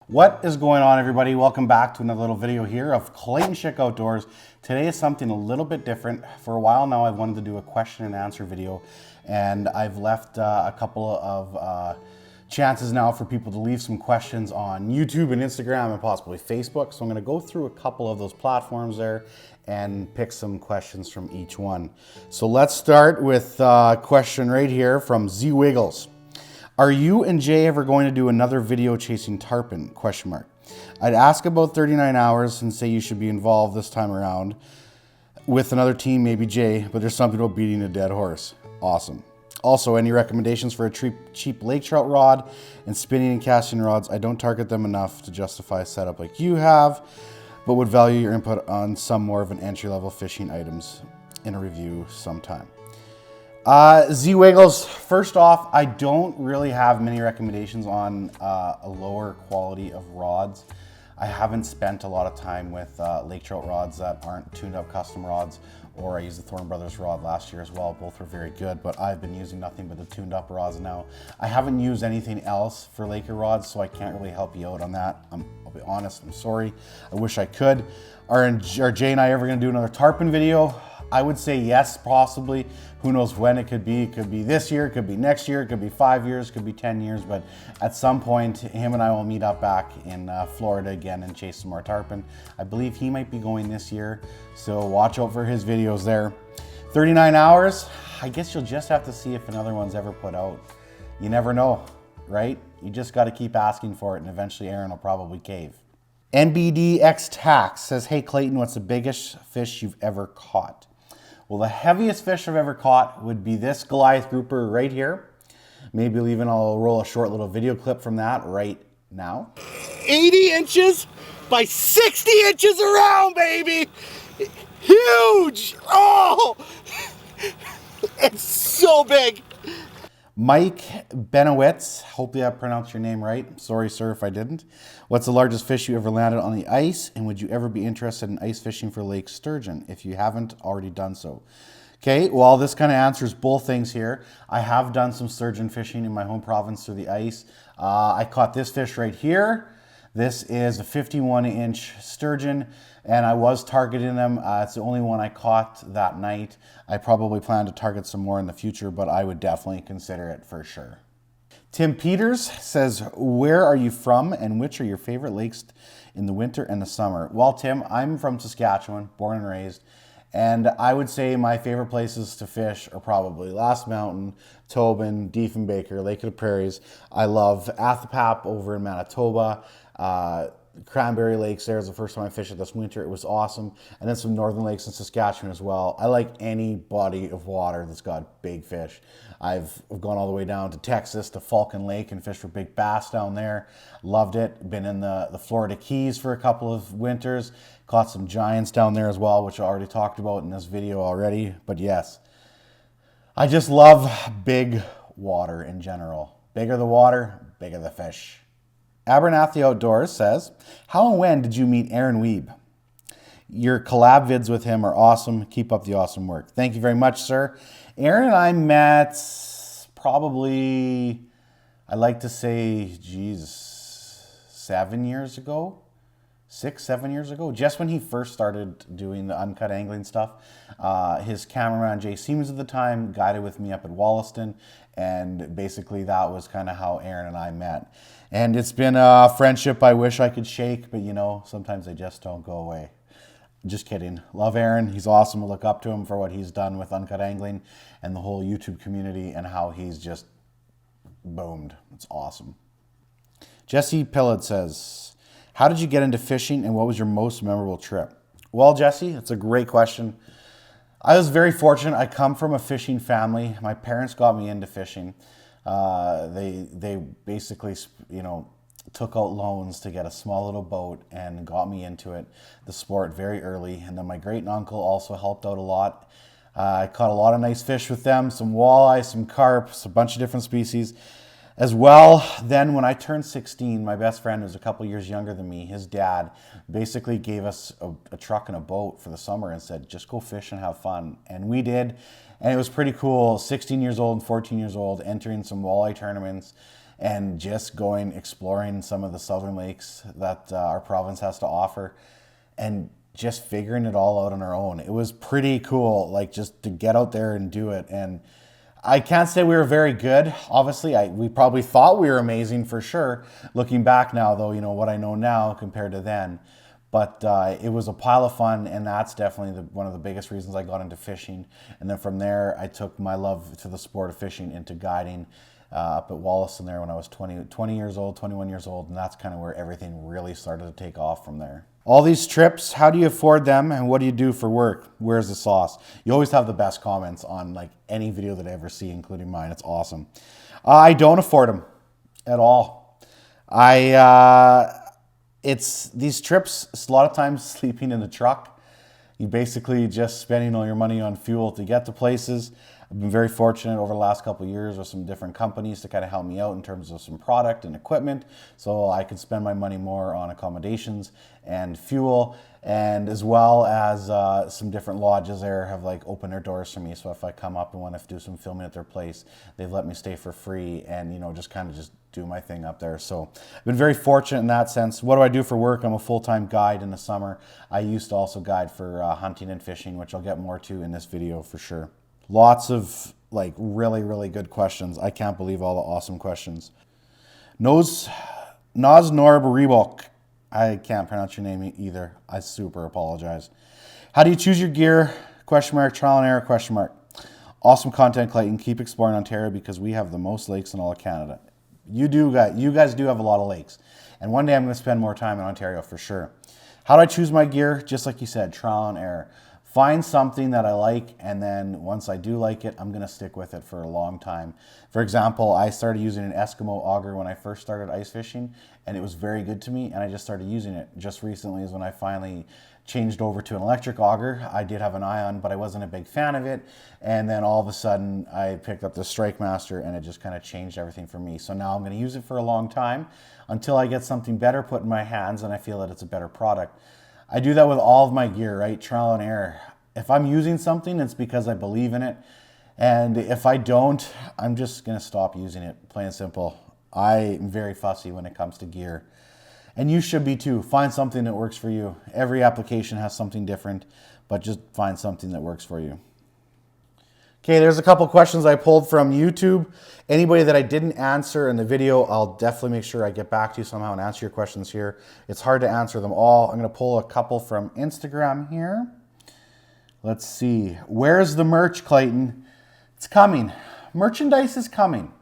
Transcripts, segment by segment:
What is going on, everybody? Welcome back to another little video here of Clayton Schick Outdoors. Today is something a little bit different. For a while now, I've wanted to do a question and answer video, and I've left a couple of chances now for people to leave some questions on YouTube and Instagram and possibly Facebook. So I'm going to go through a couple of those platforms there and pick some questions from each one. So let's start with a question right here from Z Wiggles. Are you and Jay ever going to do another video chasing tarpon? Question mark. I'd ask about 39 hours and say you should be involved this time around with another team, maybe Jay, but there's something about beating a dead horse. Awesome. Also, any recommendations for a cheap lake trout rod and spinning and casting rods? I don't target them enough to justify a setup like you have, but would value your input on some more of an entry-level fishing items in a review sometime. Z Wiggles, first off, I don't really have many recommendations on a lower quality of rods. I haven't spent a lot of time with lake trout rods that aren't tuned up custom rods, or I used the Thorn Brothers rod last year as well. Both were very good, but I've been using nothing but the tuned up rods now. I haven't used anything else for Laker rods, so I can't really help you out on that. I'll be honest, I'm sorry. I wish I could. Are Jay and I ever gonna do another tarpon video? I would say yes, possibly. Who knows when it could be. It could be this year, it could be next year, it could be 5 years, it could be 10 years, but at some point, him and I will meet up back in Florida again and chase some more tarpon. I believe he might be going this year, so watch out for his videos there. 39 hours, I guess you'll just have to see if another one's ever put out. You never know, right? You just gotta keep asking for it, and eventually Aaron will probably cave. NBDX Tax says, hey Clayton, what's the biggest fish you've ever caught? Well, the heaviest fish I've ever caught would be this Goliath grouper right here. Maybe even I'll roll a short little video clip from that right now. 80 inches by 60 inches around, baby! Huge! Oh! It's so big! Mike Benowitz, hopefully I pronounced your name right. Sorry, sir, if I didn't. What's the largest fish you ever landed on the ice? And would you ever be interested in ice fishing for lake sturgeon if you haven't already done so? Okay, well, this kind of answers both things here. I have done some sturgeon fishing in my home province through the ice. I caught this fish right here. This is a 51-inch sturgeon, and I was targeting them. It's the only one I caught that night. I probably plan to target some more in the future, but I would definitely consider it for sure. Tim Peters says, where are you from and which are your favorite lakes in the winter and the summer? Well, Tim, I'm from Saskatchewan, born and raised, and I would say my favorite places to fish are probably Last Mountain, Tobin, Diefenbaker, Lake of the Prairies. I love Athapap over in Manitoba. Cranberry Lakes there is the first time I fished it this winter. It was awesome. And then some northern lakes in Saskatchewan as well. I like any body of water that's got big fish. I've gone all the way down to Texas to Falcon Lake and fished for big bass down there. Loved it. Been in the Florida Keys for a couple of winters. Caught some giants down there as well, which I already talked about in this video already. But yes, I just love big water in general. Bigger the water, bigger the fish. Abernathy Outdoors says, how and when did you meet Aaron Wiebe? Your collab vids with him are awesome. Keep up the awesome work. Thank you very much, sir. Aaron and I met probably, I like to say, geez, 7 years ago. 6, 7 years ago, just when he first started doing the uncut angling stuff. His cameraman, Jay Siemens at the time, guided with me up at Wollaston, and basically that was kind of how Aaron and I met. And it's been a friendship I wish I could shake, but you know, sometimes they just don't go away. Just kidding. Love Aaron. He's awesome. I look up to him for what he's done with uncut angling and the whole YouTube community and how he's just boomed. It's awesome. Jesse Pillard says, how did you get into fishing and what was your most memorable trip? Well, Jesse, it's a great question. I was very fortunate. I come from a fishing family. My parents got me into fishing. They basically, you know, took out loans to get a small little boat and got me into it, the sport, very early. And then my great uncle also helped out a lot. I caught a lot of nice fish with them, some walleye, some carp, a bunch of different species. As well, then when I turned 16, my best friend, who's a couple years younger than me, his dad basically gave us a truck and a boat for the summer and said, just go fish and have fun. And we did, and it was pretty cool. 16 years old and 14 years old, entering some walleye tournaments and just going exploring some of the southern lakes that our province has to offer, and just figuring it all out on our own. It was pretty cool, like just to get out there and do it. And I can't say we were very good. Obviously, we probably thought we were amazing for sure. Looking back now, though, you know what I know now compared to then. But it was a pile of fun, and that's definitely one of the biggest reasons I got into fishing. And then from there, I took my love to the sport of fishing into guiding up at Wollaston there when I was 20 years old, 21 years old, and that's kind of where everything really started to take off from there. All these trips, how do you afford them, and what do you do for work? Where's the sauce? You always have the best comments on like any video that I ever see, including mine. It's awesome. I don't afford them at all. It's these trips, a lot of times sleeping in the truck. You basically just spending all your money on fuel to get to places. I've been very fortunate over the last couple of years with some different companies to kind of help me out in terms of some product and equipment, so I can spend my money more on accommodations and fuel, and as well as some different lodges there have like opened their doors for me. So if I come up and want to do some filming at their place, they've let me stay for free and, you know, just kind of just do my thing up there. So I've been very fortunate in that sense. What do I do for work? I'm a full-time guide in the summer. I used to also guide for hunting and fishing, which I'll get more to in this video for sure. Lots of like really, really good questions. I can't believe all the awesome questions. Nos Norb Reebok. I can't pronounce your name either. I super apologize. How do you choose your gear? Question mark, trial and error, question mark. Awesome content, Clayton. Keep exploring Ontario because we have the most lakes in all of Canada. You guys do have a lot of lakes. And one day I'm going to spend more time in Ontario for sure. How do I choose my gear? Just like you said, trial and error. Find something that I like, and then once I do like it, I'm going to stick with it for a long time. For example, I started using an Eskimo auger when I first started ice fishing, and it was very good to me, and I just started using it. Just recently is when I finally changed over to an electric auger. I did have an ion, but I wasn't a big fan of it, and then all of a sudden I picked up the Strike Master, and it just kind of changed everything for me. So now I'm going to use it for a long time until I get something better put in my hands and I feel that it's a better product. I do that with all of my gear, right? Trial and error. If I'm using something, it's because I believe in it. And if I don't, I'm just going to stop using it, plain and simple. I'm very fussy when it comes to gear. And you should be too. Find something that works for you. Every application has something different, but just find something that works for you. Okay, there's a couple questions I pulled from YouTube. Anybody that I didn't answer in the video, I'll definitely make sure I get back to you somehow and answer your questions here. It's hard to answer them all. I'm going to pull a couple from Instagram here. Let's see. Where's the merch, Clayton? It's coming. Merchandise is coming.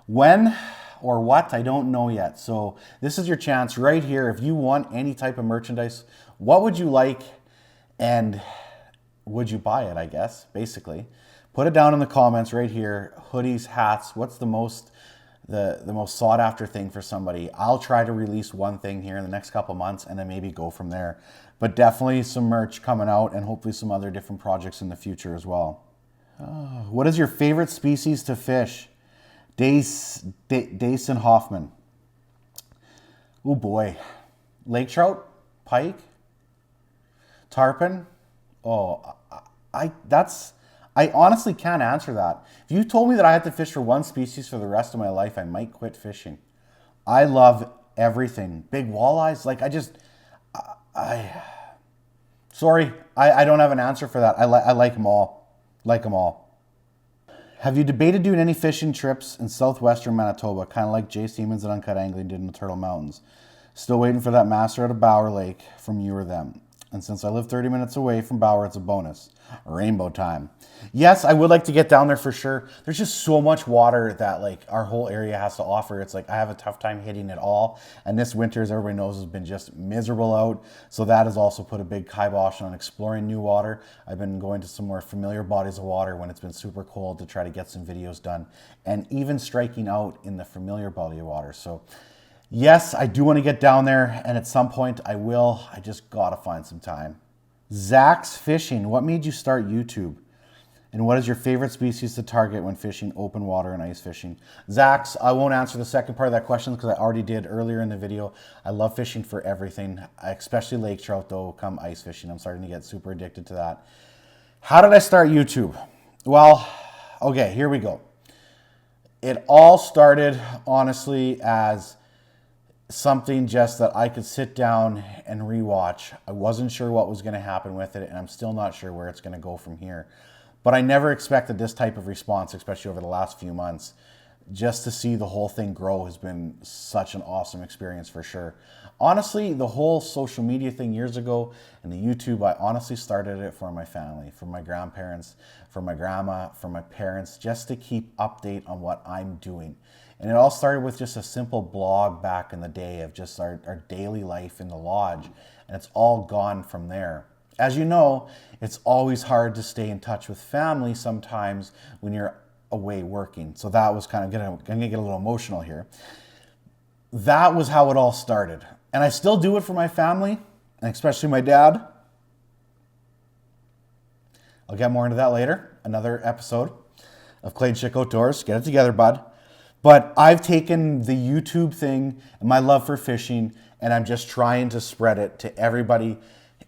When or what, I don't know yet. So this is your chance right here. If you want any type of merchandise, what would you like and would you buy it, I guess, basically. Put it down in the comments right here. Hoodies, hats, what's the most sought after thing for somebody? I'll try to release one thing here in the next couple months and then maybe go from there. But definitely some merch coming out and hopefully some other different projects in the future as well. What is your favorite species to fish? Dason Hoffman. Oh boy. Lake trout? Pike? Tarpon? Oh, I honestly can't answer that. If you told me that I had to fish for one species for the rest of my life, I might quit fishing. I love everything. Big walleyes, like sorry, I don't have an answer for that. I like them all. Like them all. Have you debated doing any fishing trips in southwestern Manitoba, kind of like Jay Siemens and Uncut Angling did in the Turtle Mountains? Still waiting for that master out of Bower Lake from you or them. And since I live 30 minutes away from Bower, it's a bonus. Rainbow time. Yes, I would like to get down there for sure. There's just so much water that like our whole area has to offer. It's like I have a tough time hitting it all. And this winter, as everybody knows, has been just miserable out. So that has also put a big kibosh on exploring new water. I've been going to some more familiar bodies of water when it's been super cold to try to get some videos done. And even striking out in the familiar body of water. So yes, I do want to get down there, and at some point I will. I just gotta find some time. Zach's Fishing. What made you start YouTube? And what is your favorite species to target when fishing open water and ice fishing? Zach's, I won't answer the second part of that question because I already did earlier in the video. I love fishing for everything, especially lake trout though, come ice fishing. I'm starting to get super addicted to that. How did I start YouTube? Well, okay, here we go. It all started, honestly, as something just that I could sit down and rewatch. I wasn't sure what was going to happen with it, and I'm still not sure where it's going to go from here. But I never expected this type of response, especially over the last few months. Just to see the whole thing grow has been such an awesome experience for sure. Honestly, the whole social media thing years ago and the YouTube, I honestly started it for my family, for my grandparents, for my grandma, for my parents, just to keep update on what I'm doing. And it all started with just a simple blog back in the day of just our daily life in the lodge. And it's all gone from there. As you know, it's always hard to stay in touch with family sometimes when you're away working. So that was kind of gonna get a little emotional here. That was how it all started. And I still do it for my family, and especially my dad. I'll get more into that later. Another episode of Clayton Schick Outdoors. Get it together, bud. But I've taken the YouTube thing and my love for fishing, and I'm just trying to spread it to everybody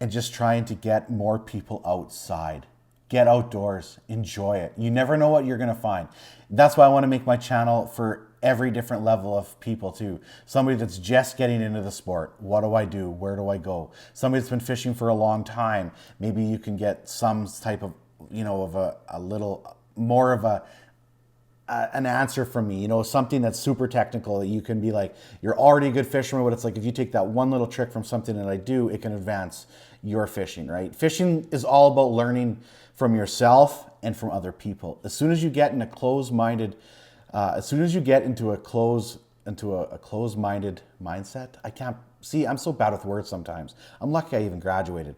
and just trying to get more people outside. Get outdoors, enjoy it. You never know what you're gonna find. That's why I wanna make my channel for every different level of people too. Somebody that's just getting into the sport. What do I do? Where do I go? Somebody that's been fishing for a long time. Maybe you can get some type of, of a little more of an answer from me, something that's super technical that you can be like, you're already a good fisherman, but it's like if you take that one little trick from something that I do, it can advance your fishing, right? Fishing is all about learning from yourself and from other people. As soon as you get in a closed-minded, as soon as you get into a closed-minded mindset, I'm so bad with words sometimes. I'm lucky I even graduated.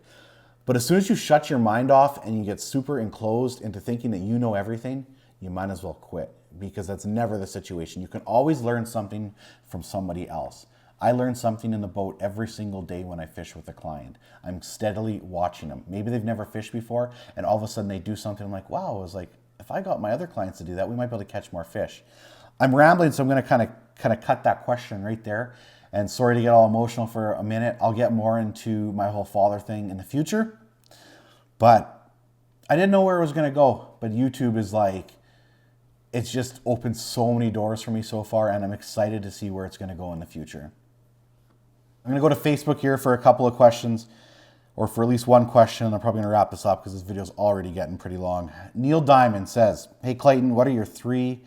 But as soon as you shut your mind off and you get super enclosed into thinking that you know everything, you might as well quit, because that's never the situation. You can always learn something from somebody else. I learn something in the boat every single day when I fish with a client. I'm steadily watching them. Maybe they've never fished before, and all of a sudden they do something. I'm like, wow, I was like, if I got my other clients to do that, we might be able to catch more fish. I'm rambling, so I'm going to kind of cut that question right there. And sorry to get all emotional for a minute. I'll get more into my whole father thing in the future. But I didn't know where it was going to go. But YouTube is like, it's just opened so many doors for me so far, and I'm excited to see where it's going to go in the future. I'm going to go to Facebook here for a couple of questions, or for at least one question. I'm probably going to wrap this up because this video is already getting pretty long. Neil Diamond says, hey Clayton, what are three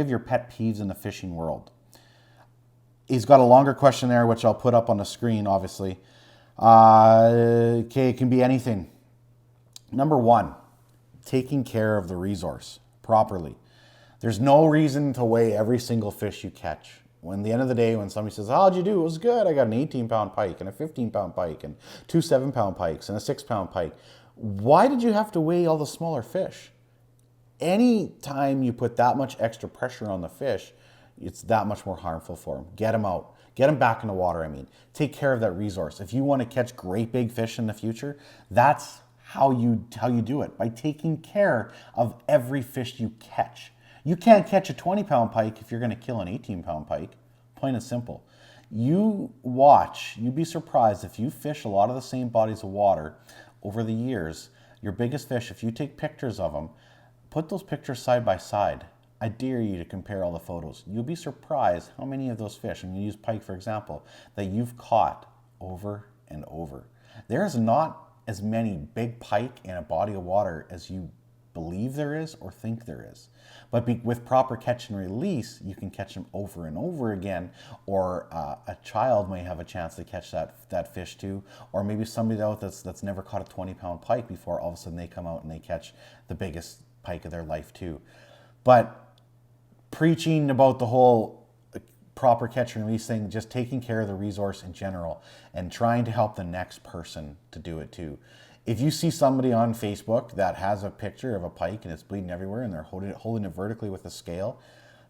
of your pet peeves in the fishing world? He's got a longer question there, which I'll put up on the screen, obviously. Okay, it can be anything. Number one, taking care of the resource properly. There's no reason to weigh every single fish you catch. When at the end of the day, when somebody says, how'd you do? It was good. I got an 18-pound pike and a 15-pound pike and two 7-pound pikes and a 6-pound pike. Why did you have to weigh all the smaller fish? Anytime you put that much extra pressure on the fish, it's that much more harmful for them. Get them out. Get them back in the water, Take care of that resource. If you want to catch great big fish in the future, that's how you do it, by taking care of every fish you catch. You can't catch a 20-pound pike if you're going to kill an 18-pound pike. Plain and simple. You'd be surprised if you fish a lot of the same bodies of water over the years. Your biggest fish, if you take pictures of them, put those pictures side by side. I dare you to compare all the photos. You'll be surprised how many of those fish, and you use pike for example, that you've caught over and over. There's not as many big pike in a body of water as you believe there is or think there is. But with proper catch and release, you can catch them over and over again, or a child may have a chance to catch that fish too, or maybe somebody out that's never caught a 20-pound pike before, all of a sudden they come out and they catch the biggest pike of their life too. But preaching about the whole proper catch and release thing, just taking care of the resource in general and trying to help the next person to do it too. If you see somebody on Facebook that has a picture of a pike and it's bleeding everywhere and they're holding it vertically with a scale,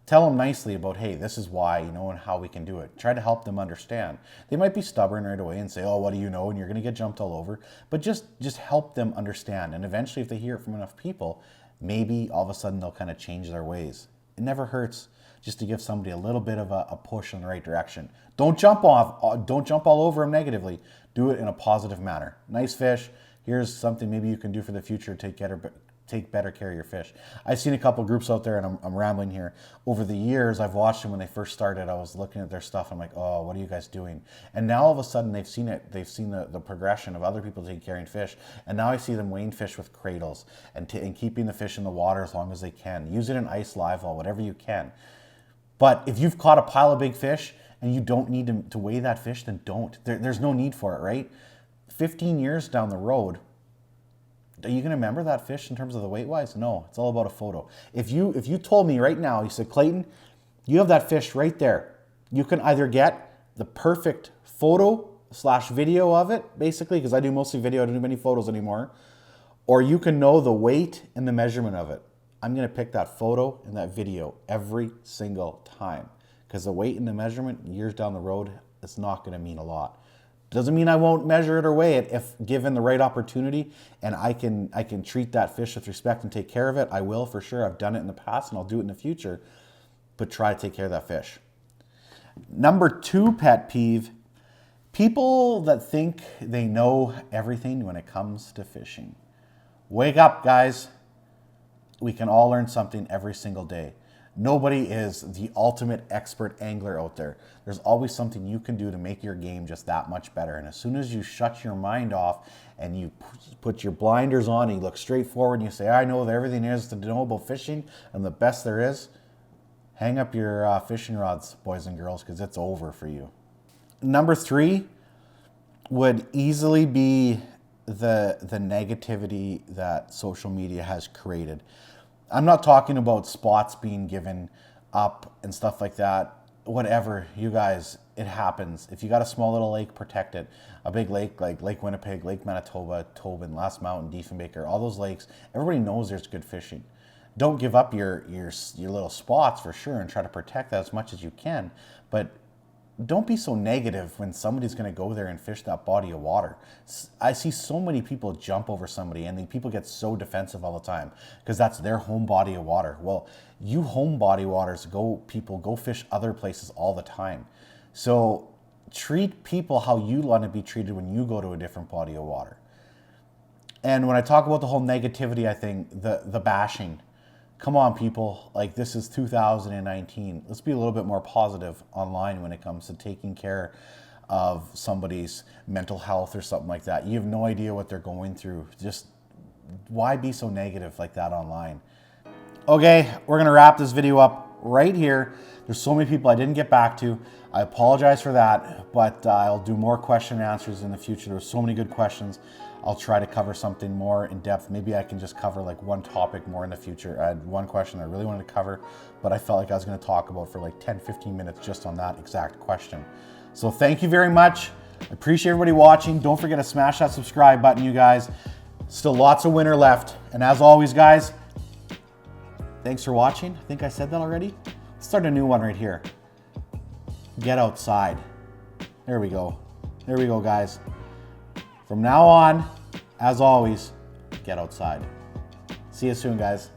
tell them nicely about, hey, this is why, and how we can do it. Try to help them understand. They might be stubborn right away and say, oh, what do you know? And you're going to get jumped all over. But just help them understand. And eventually, if they hear it from enough people, maybe all of a sudden they'll kind of change their ways. It never hurts just to give somebody a little bit of a push in the right direction. Don't jump all over them negatively. Do it in a positive manner. Nice fish. Here's something maybe you can do for the future to take better care of your fish. I've seen a couple groups out there, and I'm rambling here. Over the years, I've watched them when they first started. I was looking at their stuff. I'm like, oh, what are you guys doing? And now all of a sudden they've seen it. They've seen the progression of other people taking care of fish. And now I see them weighing fish with cradles and keeping the fish in the water as long as they can. Use it in ice, live well, whatever you can. But if you've caught a pile of big fish and you don't need to weigh that fish, then don't. There's no need for it, right? 15 years down the road, are you going to remember that fish in terms of the weight-wise? No, it's all about a photo. If you told me right now, you said, Clayton, you have that fish right there. You can either get the perfect photo/video of it, basically, because I do mostly video, I don't do many photos anymore, or you can know the weight and the measurement of it. I'm going to pick that photo and that video every single time, because the weight and the measurement years down the road, it's not going to mean a lot. Doesn't mean I won't measure it or weigh it if given the right opportunity and I can treat that fish with respect and take care of it. I will for sure. I've done it in the past and I'll do it in the future, but try to take care of that fish. Number 2 pet peeve, people that think they know everything when it comes to fishing. Wake up, guys. We can all learn something every single day. Nobody is the ultimate expert angler out there. There's always something you can do to make your game just that much better. And as soon as you shut your mind off and you put your blinders on and you look straight forward and you say, I know that everything is to know about fishing and the best there is, hang up your fishing rods, boys and girls, because it's over for you. Number 3 would easily be the negativity that social media has created. I'm not talking about spots being given up and stuff like that. Whatever, you guys, it happens. If you got a small little lake, protect it. A big lake like Lake Winnipeg, Lake Manitoba, Tobin, Last Mountain, Diefenbaker, all those lakes, everybody knows there's good fishing. Don't give up your little spots for sure and try to protect that as much as you can. But don't be so negative when somebody's going to go there and fish that body of water. I see so many people jump over somebody and then people get so defensive all the time because that's their home body of water. Well, you home body waters, go fish other places all the time. So treat people how you want to be treated when you go to a different body of water. And when I talk about the whole negativity, I think the bashing. Come on, people, like this is 2019. Let's be a little bit more positive online when it comes to taking care of somebody's mental health or something like that. You have no idea what they're going through. Just why be so negative like that online? Okay, we're gonna wrap this video up right here. There's so many people I didn't get back to. I apologize for that, but I'll do more question and answers in the future. There's so many good questions. I'll try to cover something more in depth. Maybe I can just cover like one topic more in the future. I had one question I really wanted to cover, but I felt like I was going to talk about for like 10, 15 minutes just on that exact question. So thank you very much. I appreciate everybody watching. Don't forget to smash that subscribe button, you guys. Still lots of winter left. And as always, guys, thanks for watching. I think I said that already. Let's start a new one right here. Get outside. There we go. There we go, guys. From now on, as always, get outside. See you soon, guys.